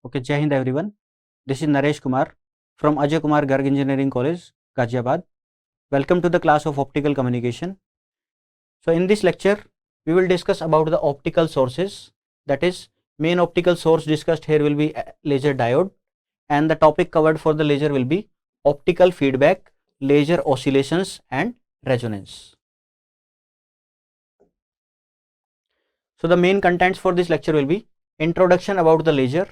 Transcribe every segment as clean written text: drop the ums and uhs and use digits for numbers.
Okay, Jai Hind everyone. This is Naresh Kumar from Ajay Kumar Garg Engineering College, Ghaziabad. Welcome to the class of optical communication. So in this lecture, we will discuss about the optical sources. That is, main optical source discussed here will be laser diode, and the topic covered for the laser will be optical feedback, laser oscillations and resonance. So the main contents for this lecture will be introduction about the laser,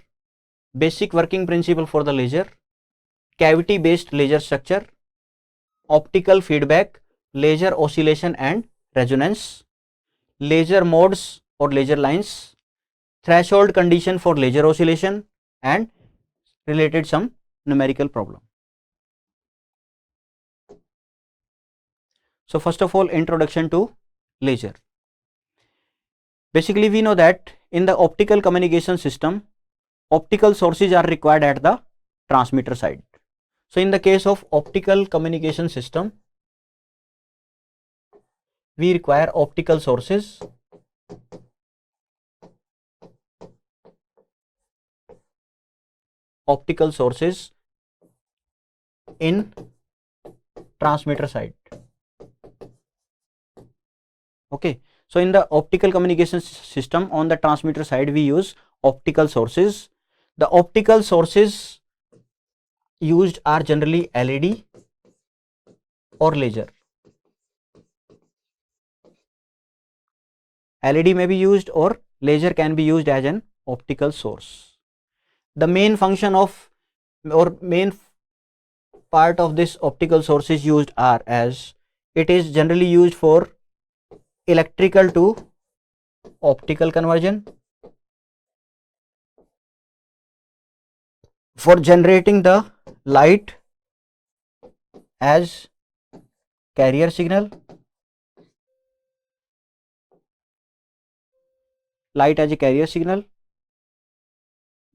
basic working principle for the laser, cavity based laser structure, optical feedback, laser oscillation and resonance, laser modes or laser lines, threshold condition for laser oscillation and related some numerical problem. So first of all, introduction to laser. Basically we know that in the optical communication system, optical sources are required at the transmitter side. So in the case of optical communication system, we require optical sources in transmitter side. Okay, so in the optical communication system on the transmitter side we use optical sources. The optical sources used are generally LED or laser. LED may be used or laser can be used as an optical source. The main function of or main part of this optical sources used are as it is generally used for electrical to optical conversion, for generating the light as carrier signal,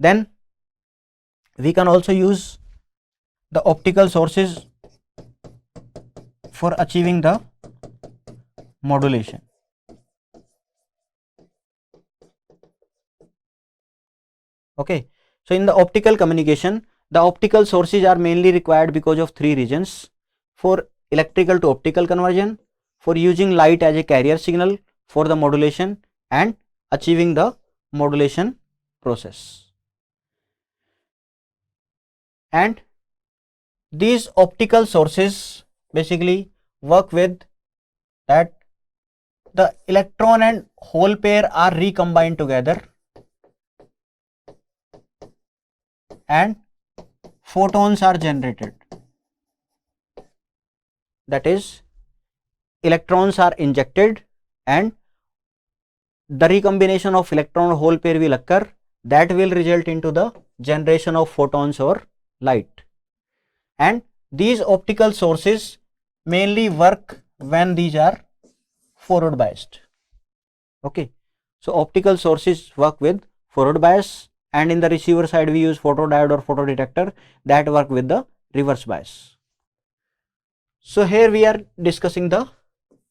then we can also use the optical sources for achieving the modulation. Okay, so in the optical communication, the optical sources are mainly required because of three reasons: for electrical to optical conversion, for using light as a carrier signal for the modulation, and achieving the modulation process. And these optical sources basically work with that the electron and hole pair are recombined together and photons are generated. That is, electrons are injected and the recombination of electron hole pair will occur, that will result into the generation of photons or light. And these optical sources mainly work when these are forward biased. Okay, so optical sources work with forward bias, and in the receiver side we use photodiode or photodetector that work with the reverse bias. So here we are discussing the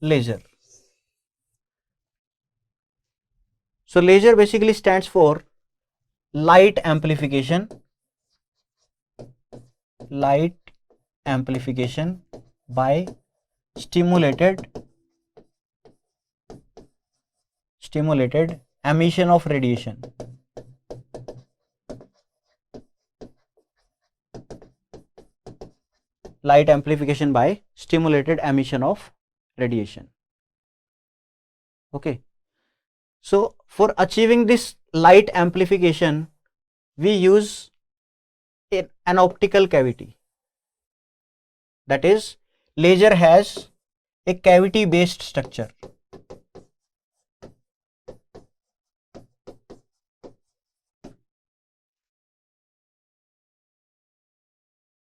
laser. So laser basically stands for light amplification by stimulated emission of radiation. Light amplification by stimulated emission of radiation. Okay, so for achieving this light amplification we use an optical cavity. That is, laser has a cavity based structure.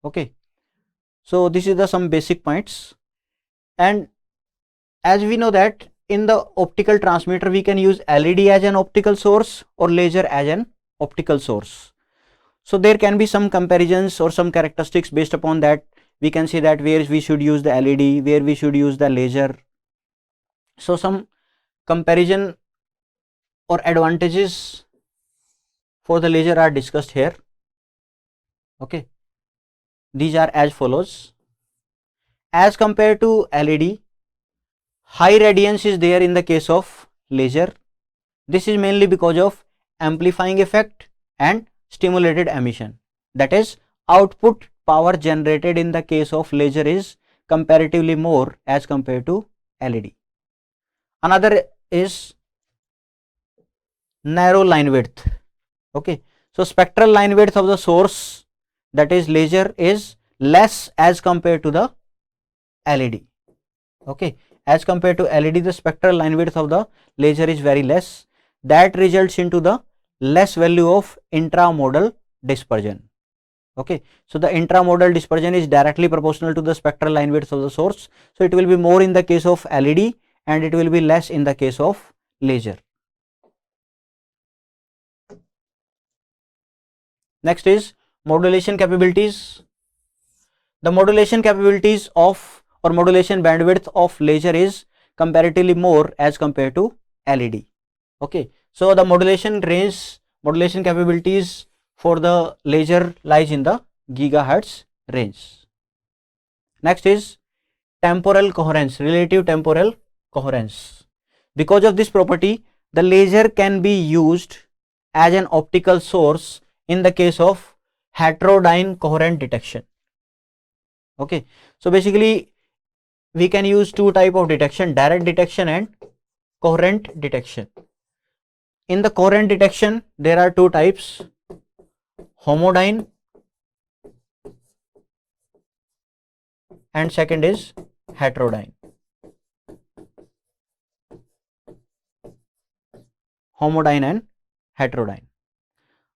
Okay, so this is the some basic points, and as we know that in the optical transmitter we can use LED as an optical source or laser as an optical source. So there can be some comparisons or some characteristics based upon that. We can say that where we should use the LED, where we should use the laser. So some comparison or advantages for the laser are discussed here. Okay, these are as follows. As compared to LED, high radiance is there in the case of laser. This is mainly because of amplifying effect and stimulated emission. That is, output power generated in the case of laser is comparatively more as compared to LED. Another is narrow line width. Okay, so spectral line width of the source, that is laser, is less as compared to the LED. Okay, as compared to LED, the spectral line width of the laser is very less. That results into the less value of intramodal dispersion. Okay, so the intramodal dispersion is directly proportional to the spectral line width of the source. So it will be more in the case of LED and it will be less in the case of laser. Next is modulation capabilities. The modulation capabilities of or modulation bandwidth of laser is comparatively more as compared to LED. Okay, so the modulation range, modulation capabilities for the laser lies in the gigahertz range. Next is temporal coherence, relative temporal coherence. Because of this property, the laser can be used as an optical source in the case of heterodyne coherent detection. Okay, so basically we can use two type of detection, direct detection and coherent detection. In the coherent detection, there are two types, homodyne and second is heterodyne. Homodyne and heterodyne.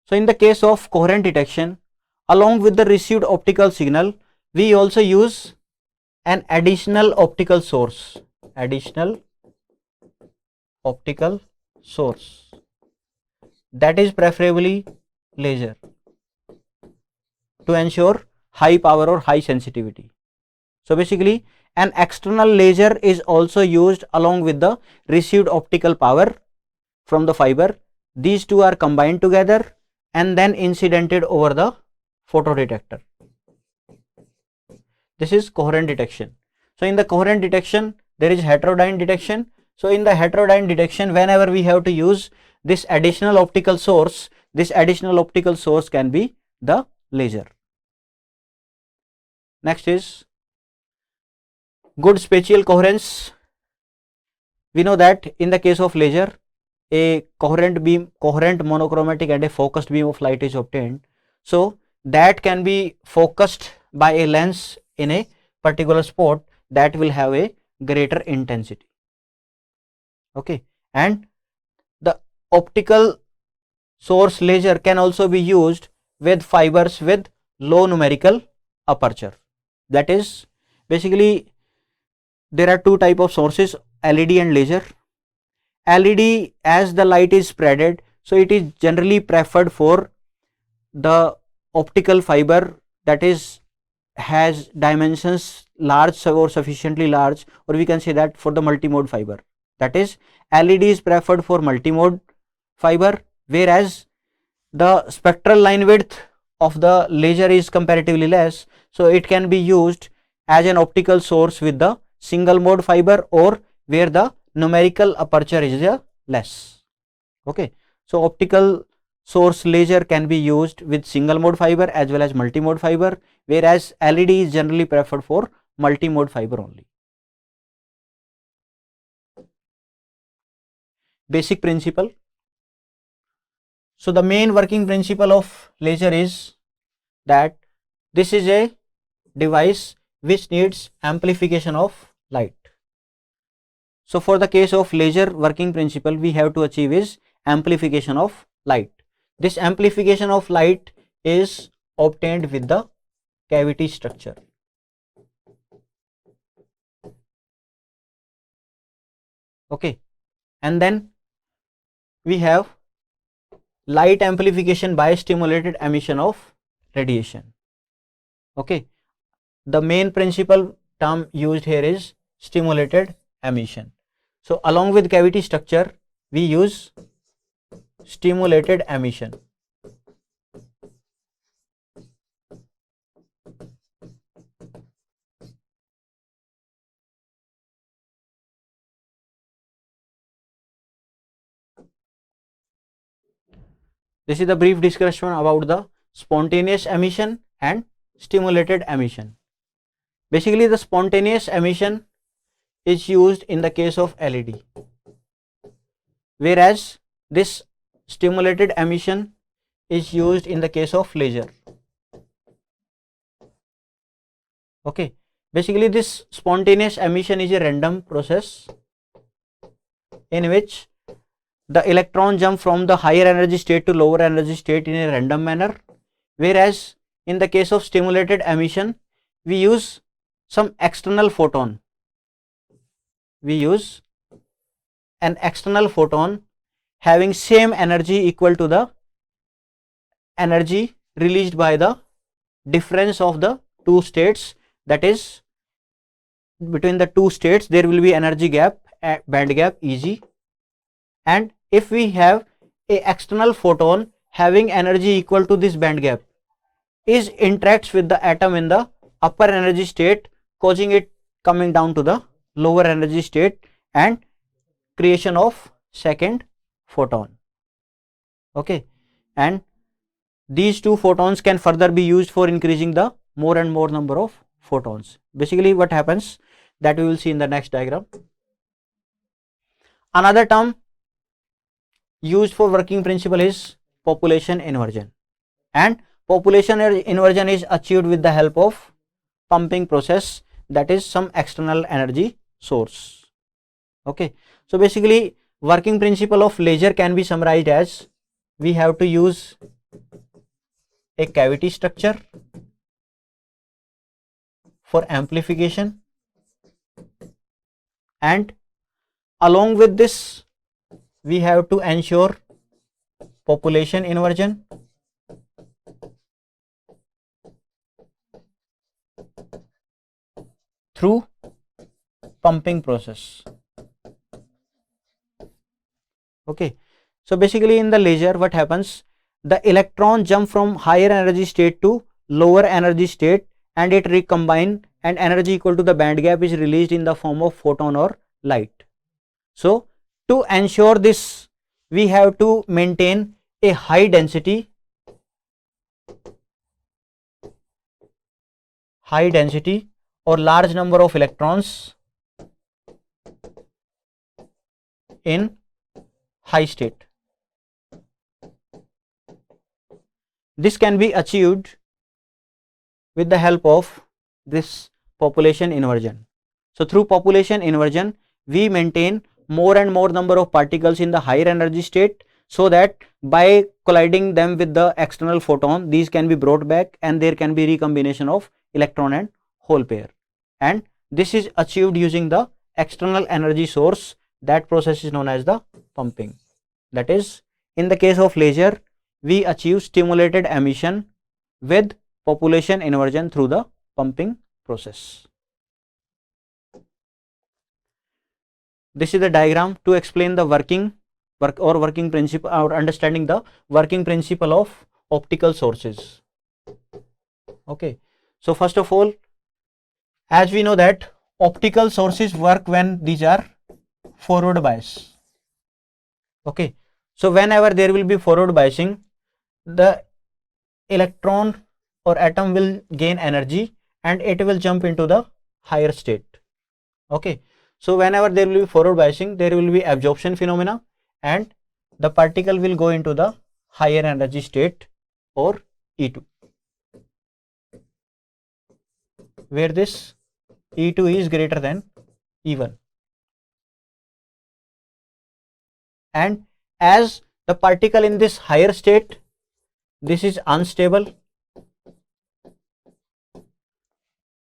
So in the case of coherent detection, along with the received optical signal, we also use an additional optical source, that is preferably laser, to ensure high power or high sensitivity. So basically an external laser is also used along with the received optical power from the fiber. These two are combined together and then incidented over the photodetector. This is coherent detection. So in the coherent detection, there is heterodyne detection. So in the heterodyne detection, whenever we have to use this additional optical source, this additional optical source can be the laser. Next is good spatial coherence. We know that in the case of laser, a coherent beam, coherent monochromatic and a focused beam of light is obtained. So that can be focused by a lens in a particular spot that will have a greater intensity. Okay, and the optical source laser can also be used with fibers with low numerical aperture. That is, basically there are two type of sources, LED and laser. LED, as the light is spreaded, so it is generally preferred for the optical fiber that is has dimensions large or sufficiently large, or we can say that for the multimode fiber. That is, LED is preferred for multimode fiber, whereas the spectral line width of the laser is comparatively less, so it can be used as an optical source with the single mode fiber or where the numerical aperture is less. Okay, so optical source laser can be used with single mode fiber as well as multimode fiber, whereas LED is generally preferred for multimode fiber only. Basic principle. So the main working principle of laser is that this is a device which needs amplification of light. So for the case of laser, working principle we have to achieve is amplification of light. This amplification of light is obtained with the cavity structure. Okay, and then we have light amplification by stimulated emission of radiation. Okay, the main principal term used here is stimulated emission. So along with cavity structure, we use stimulated emission. This is the brief discussion about the spontaneous emission and stimulated emission. Basically, the spontaneous emission is used in the case of LED, whereas this stimulated emission is used in the case of laser. Okay, basically this spontaneous emission is a random process in which the electron jump from the higher energy state to lower energy state in a random manner, whereas in the case of stimulated emission we use some external photon. We use an external photon having same energy equal to the energy released by the difference of the two states, that is between the two states there will be energy gap, band gap Eg, and if we have a external photon having energy equal to this band gap, is interacts with the atom in the upper energy state, causing it coming down to the lower energy state and creation of second photon. Okay, and these two photons can further be used for increasing the more and more number of photons. Basically what happens, that we will see in the next diagram. Another term used for working principle is population inversion, and population inversion is achieved with the help of pumping process, that is some external energy source. Okay, so basically working principle of laser can be summarized as, we have to use a cavity structure for amplification, and along with this we have to ensure population inversion through pumping process. Okay, so basically in the laser what happens, the electron jump from higher energy state to lower energy state and it recombine, and energy equal to the band gap is released in the form of photon or light. So to ensure this we have to maintain a high density or large number of electrons in high state. This can be achieved with the help of this population inversion. So through population inversion we maintain more and more number of particles in the higher energy state, so that by colliding them with the external photon these can be brought back and there can be recombination of electron and hole pair, and this is achieved using the external energy source. That process is known as the pumping. That is, in the case of laser we achieve stimulated emission with population inversion through the pumping process. This is the diagram to explain the working principle, or understanding the working principle of optical sources. Okay, so first of all, as we know that optical sources work when these are forward bias. Okay, so whenever there will be forward biasing, the electron or atom will gain energy and it will jump into the higher state. Okay, so whenever there will be forward biasing, there will be absorption phenomena and the particle will go into the higher energy state, or E2, where this E2 is greater than E1. And as the particle in this higher state, this is unstable,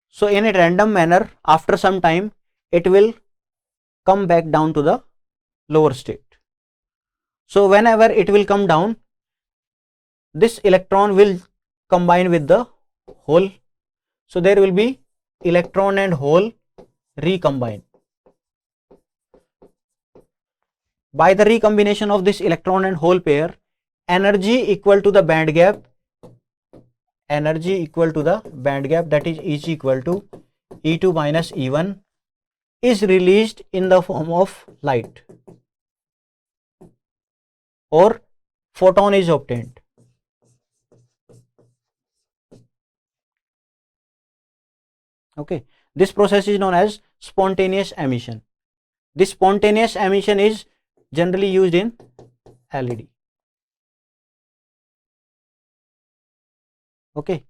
so in a random manner after some time it will come back down to the lower state. So whenever it will come down, this electron will combine with the hole, so there will be electron and hole recombine. By the recombination of this electron and hole pair, energy equal to the band gap, that is is equal to E2 minus E1, is released in the form of light or photon is obtained. Okay, this process is known as spontaneous emission. This spontaneous emission is generally used in LED. Okay,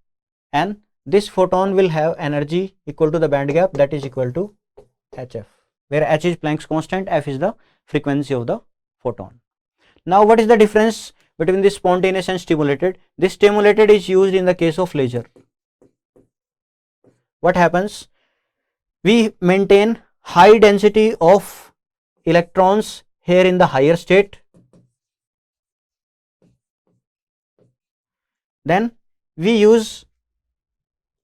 and this photon will have energy equal to the band gap, that is equal to hf, where h is Planck's constant, f is the frequency of the photon. Now what is the difference between this spontaneous and stimulated? This stimulated is used in the case of laser. What happens? We maintain high density of electrons here in the higher state, then we use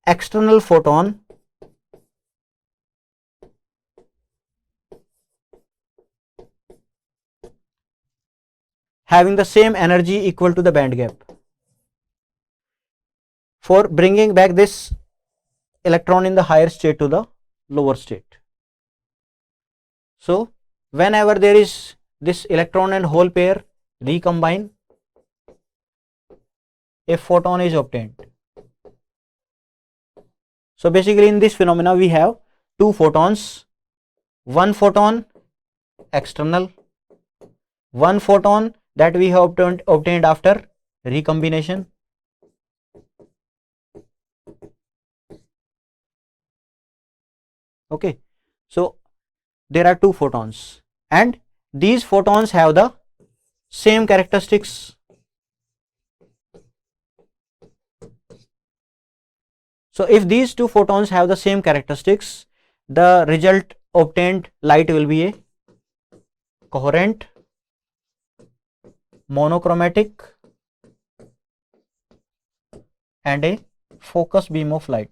external photon having the same energy equal to the band gap for bringing back this electron in the higher state to the lower state. So whenever there is this electron and hole pair recombine, a photon is obtained. So basically in this phenomena we have two photons, one photon external, one photon that we have obtained after recombination. Okay, so there are two photons and these photons have the same characteristics. So if these two photons have the same characteristics, the result obtained light will be a coherent, monochromatic and a focus beam of light.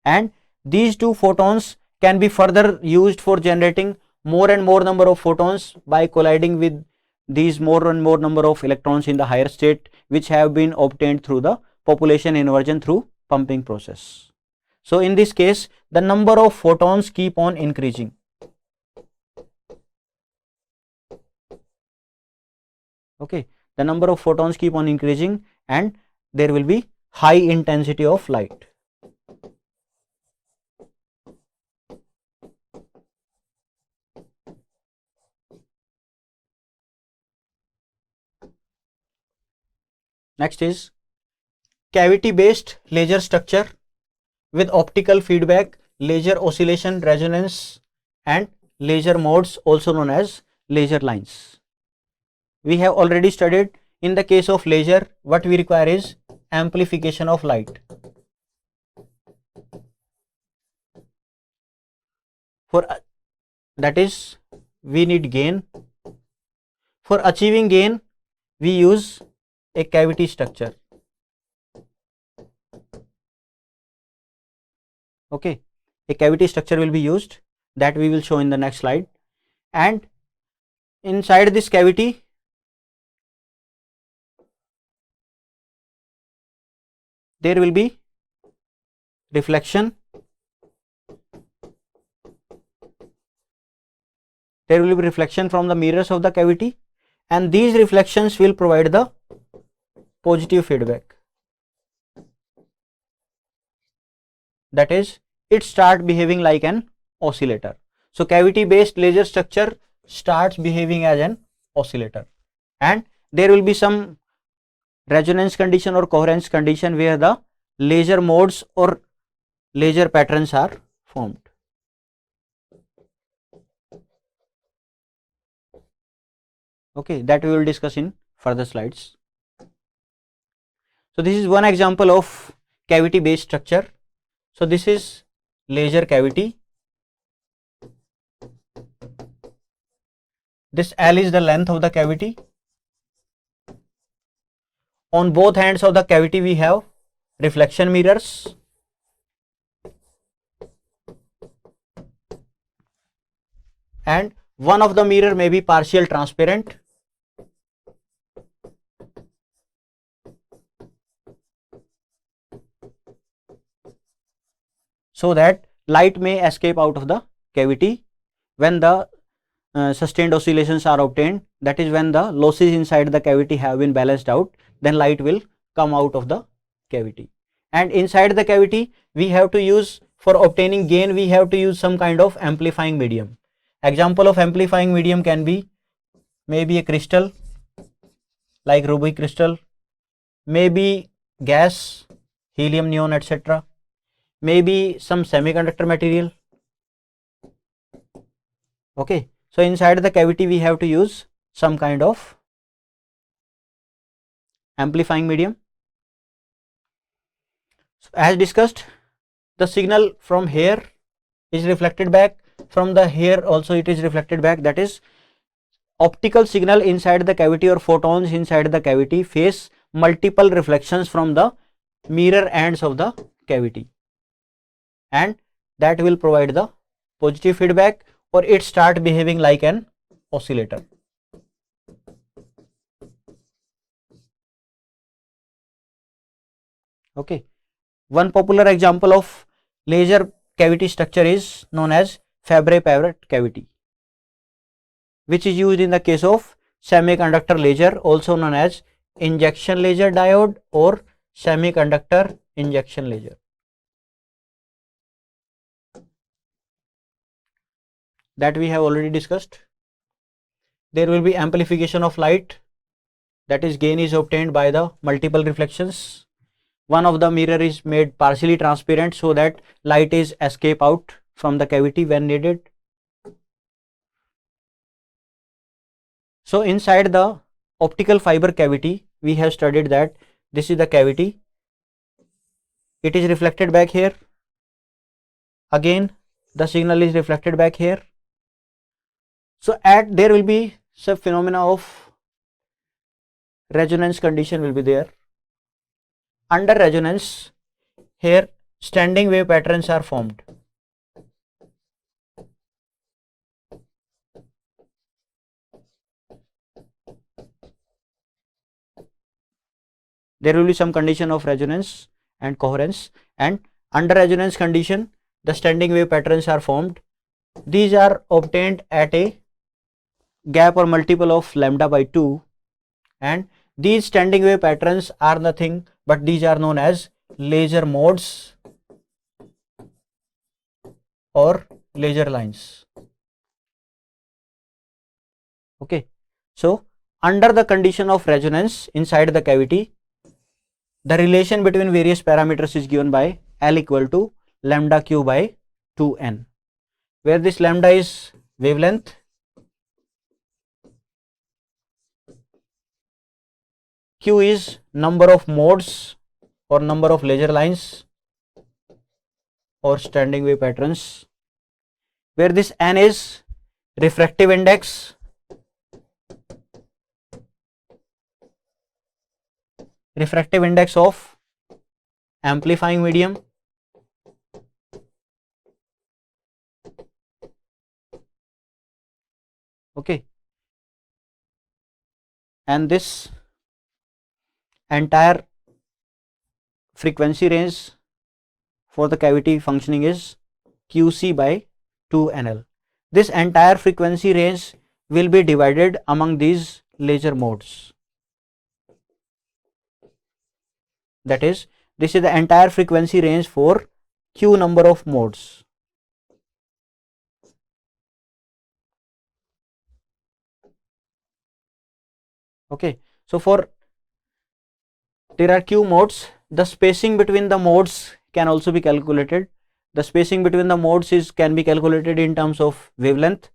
And these two photons can be further used for generating more and more number of photons by colliding with these more and more number of electrons in the higher state, which have been obtained through the population inversion through pumping process. So in this case the number of photons keep on increasing. Okay, the number of photons keep on increasing and there will be high intensity of light. Next is cavity based laser structure with optical feedback, laser oscillation, resonance and laser modes, also known as laser lines. We have already studied in the case of laser what we require is amplification of light. For that is we need gain. For achieving gain we use a cavity structure. Okay, a cavity structure will be used, that we will show in the next slide, and inside this cavity there will be reflection, there will be reflection from the mirrors of the cavity and these reflections will provide the positive feedback. That is, it starts behaving like an oscillator. So cavity based laser structure starts behaving as an oscillator and there will be some resonance condition or coherence condition where the laser modes or laser patterns are formed. Okay, that we will discuss in further slides. So this is one example of cavity based structure. So this is laser cavity. This L is the length of the cavity. On both ends of the cavity we have reflection mirrors. And one of the mirror may be partial transparent. So that light may escape out of the cavity when the sustained oscillations are obtained, that is when the losses inside the cavity have been balanced out, then light will come out of the cavity. And inside the cavity we have to use, for obtaining gain, we have to use some kind of amplifying medium. Example of amplifying medium can be maybe a crystal like ruby crystal, maybe gas, helium, neon, etc., maybe some semiconductor material. Okay, so inside the cavity we have to use some kind of amplifying medium. So as discussed, the signal from here is reflected back, from the here also it is reflected back, that is optical signal inside the cavity or photons inside the cavity face multiple reflections from the mirror ends of the cavity, and that will provide the positive feedback, or it start behaving like an oscillator. Okay, one popular example of laser cavity structure is known as Fabry-Pavret cavity, which is used in the case of semiconductor laser, also known as injection laser diode or semiconductor injection laser. That we have already discussed. There will be amplification of light, that is gain is obtained by the multiple reflections. One of the mirror is made partially transparent so that light is escape out from the cavity when needed. So inside the optical fiber cavity we have studied that this is the cavity, it is reflected back here, again the signal is reflected back here. So there will be some phenomena of resonance condition will be there. Under resonance, here standing wave patterns are formed. There will be some condition of resonance and coherence, and under resonance condition the standing wave patterns are formed. These are obtained at a gap or multiple of lambda by 2, and these standing wave patterns are nothing but these are known as laser modes or laser lines. Okay, so under the condition of resonance inside the cavity, the relation between various parameters is given by L equal to lambda q by 2n, where this lambda is wavelength, q is number of modes or number of laser lines or standing wave patterns, where this n is refractive index, of amplifying medium, okay, and this entire frequency range for the cavity functioning is QC by 2NL. This entire frequency range will be divided among these laser modes. That is, this is the entire frequency range for Q number of modes. Okay, so for there are Q modes, the spacing between the modes can also be calculated. The spacing between the modes can be calculated in terms of wavelength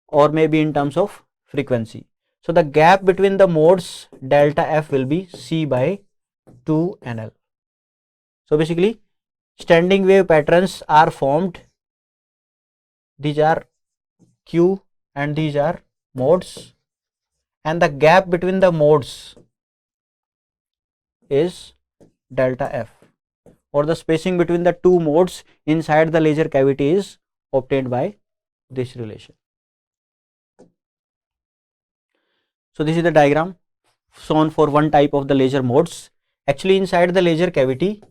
or maybe in terms of frequency. So the gap between the modes delta F will be C by 2NL. So basically standing wave patterns are formed. These are Q and these are modes, and the gap between the modes is delta F, or the spacing between the two modes inside the laser cavity is obtained by this relation. So this is the diagram shown for one type of the laser modes. Actually inside the laser cavity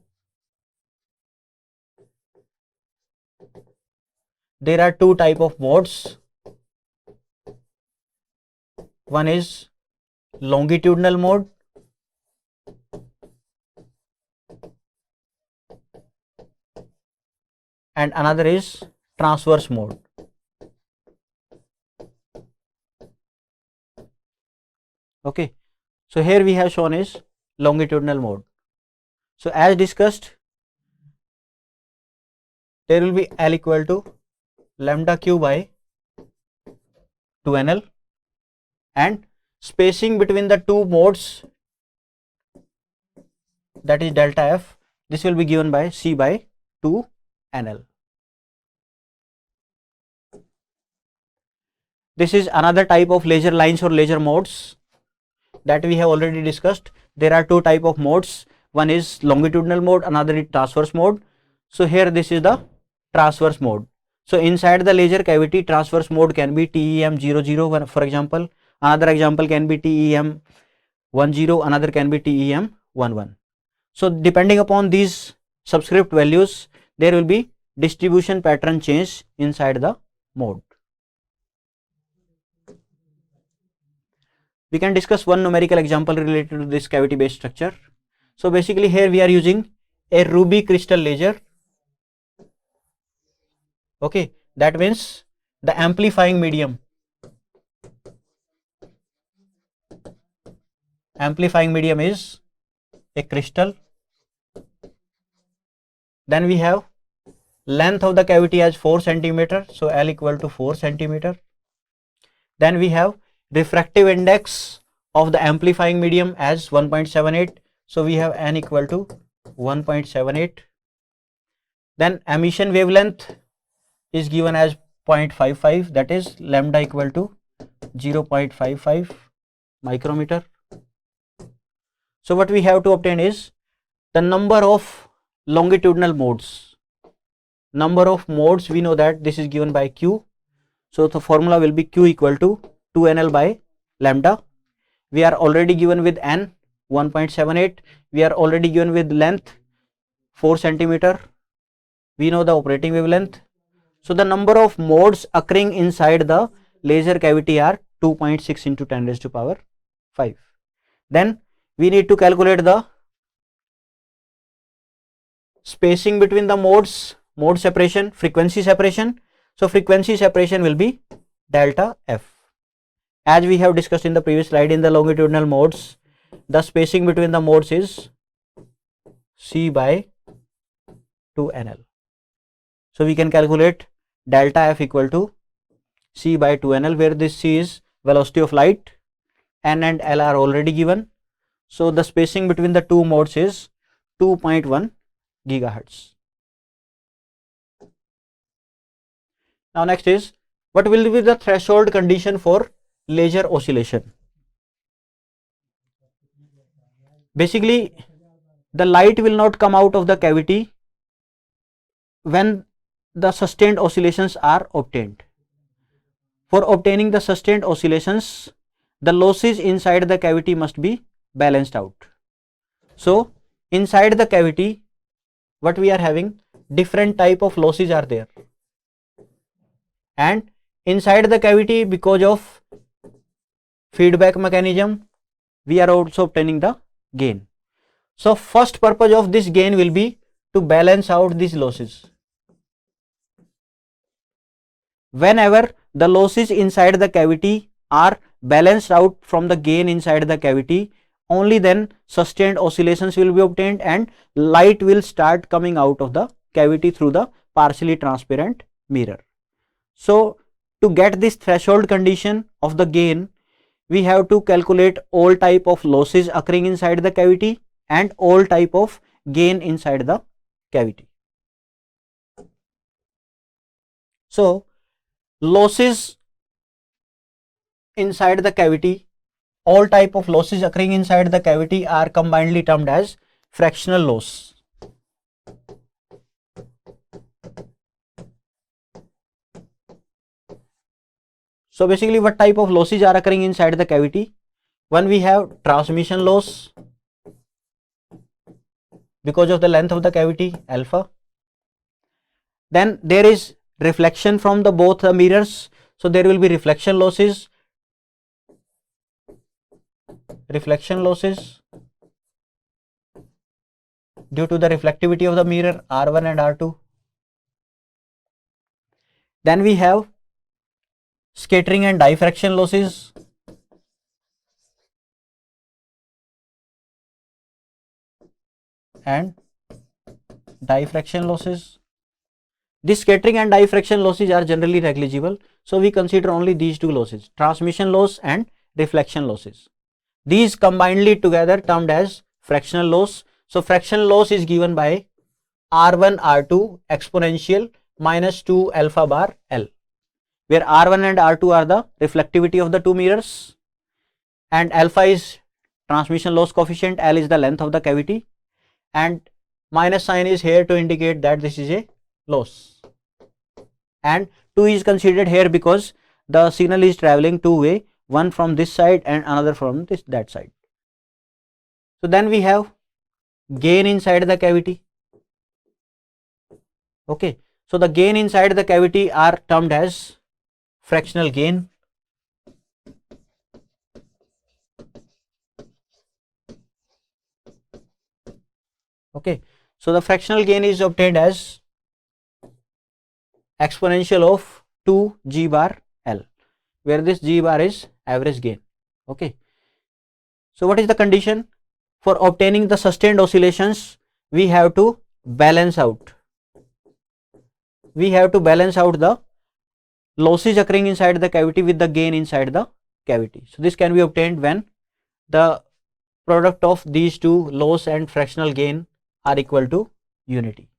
there are two type of modes. one is longitudinal mode and another is transverse mode. Okay, so here we have shown is longitudinal mode. So as discussed, there will be L equal to lambda q by 2NL, and spacing between the two modes, that is delta F, this will be given by C by 2NL. This is another type of laser lines or laser modes that we have already discussed. There are two type of modes, one is longitudinal mode, another is transverse mode. So here this is the transverse mode. So inside the laser cavity, transverse mode can be TEM00, for example. Another example can be TEM10, another can be TEM11. So depending upon these subscript values, there will be distribution pattern change inside the mode. We can discuss one numerical example related to this cavity based structure. So basically here we are using a ruby crystal laser. Okay, that means the amplifying medium is a crystal. Then we have length of the cavity as 4 centimeter, so L equal to 4 centimeter. Then we have refractive index of the amplifying medium as 1.78, so we have N equal to 1.78. Then emission wavelength is given as 0.55, that is lambda equal to 0.55 micrometer. So what we have to obtain is the number of longitudinal modes. Number of modes, we know that this is given by Q. So the formula will be Q equal to 2NL by lambda. We are already given with N 1.78. We are already given with length 4 centimeter. We know the operating wavelength. So the number of modes occurring inside the laser cavity are 2.6 into 10 raised to power 5. Then we need to calculate the spacing between the modes, mode separation, frequency separation. So frequency separation will be delta F. As we have discussed in the previous slide, in the longitudinal modes, the spacing between the modes is C by 2NL. So we can calculate delta F equal to C by 2NL, where this C is velocity of light, N and L are already given. So the spacing between the two modes is 2.1 gigahertz. Now next is, what will be the threshold condition for laser oscillation? Basically, the light will not come out of the cavity when the sustained oscillations are obtained. For obtaining the sustained oscillations, the losses inside the cavity must be balanced out. So inside the cavity, what we are having, different type of losses are there, and inside the cavity, because of feedback mechanism, we are also obtaining the gain. So first purpose of this gain will be to balance out these losses. Whenever the losses inside the cavity are balanced out from the gain inside the cavity, only then sustained oscillations will be obtained and light will start coming out of the cavity through the partially transparent mirror. So to get this threshold condition of the gain, we have to calculate all type of losses occurring inside the cavity and all type of gain inside the cavity. So losses inside the cavity, all type of losses occurring inside the cavity are combinedly termed as fractional loss. So basically, what type of losses are occurring inside the cavity? One, we have transmission loss because of the length of the cavity, alpha. Then there is reflection from the both the mirrors, so there will be reflection losses. reflection losses due to the reflectivity of the mirror R1 and R2. Then we have scattering and diffraction losses and diffraction losses. This scattering and diffraction losses are generally negligible, so we consider only these two losses, transmission loss and reflection losses. These combinedly together termed as fractional loss. So fractional loss is given by R1 R2 exponential minus 2 alpha bar L, where R1 and R2 are the reflectivity of the two mirrors and alpha is transmission loss coefficient, L is the length of the cavity, and minus sign is here to indicate that this is a loss, and 2 is considered here because the signal is traveling two way, one from this side and another from that side. So then we have gain inside the cavity. Okay, so the gain inside the cavity are termed as fractional gain. Okay, so the fractional gain is obtained as exponential of 2 G bar L, where this G bar is average gain. Okay, so what is the condition? For obtaining the sustained oscillations, we have to balance out. We have to balance out the losses occurring inside the cavity with the gain inside the cavity. So this can be obtained when the product of these two, loss and fractional gain, are equal to unity.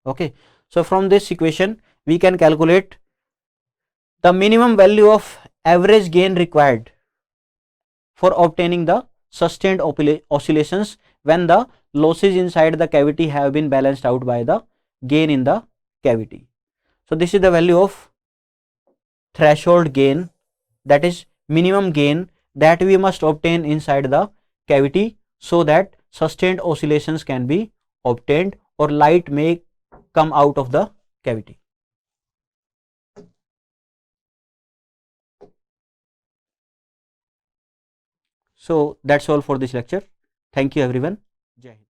Okay, so from this equation we can calculate the minimum value of average gain required for obtaining the sustained oscillations when the losses inside the cavity have been balanced out by the gain in the cavity. So this is the value of threshold gain, that is minimum gain that we must obtain inside the cavity so that sustained oscillations can be obtained or light may come out of the cavity. So that's all for this lecture. Thank you everyone. Jai Hind.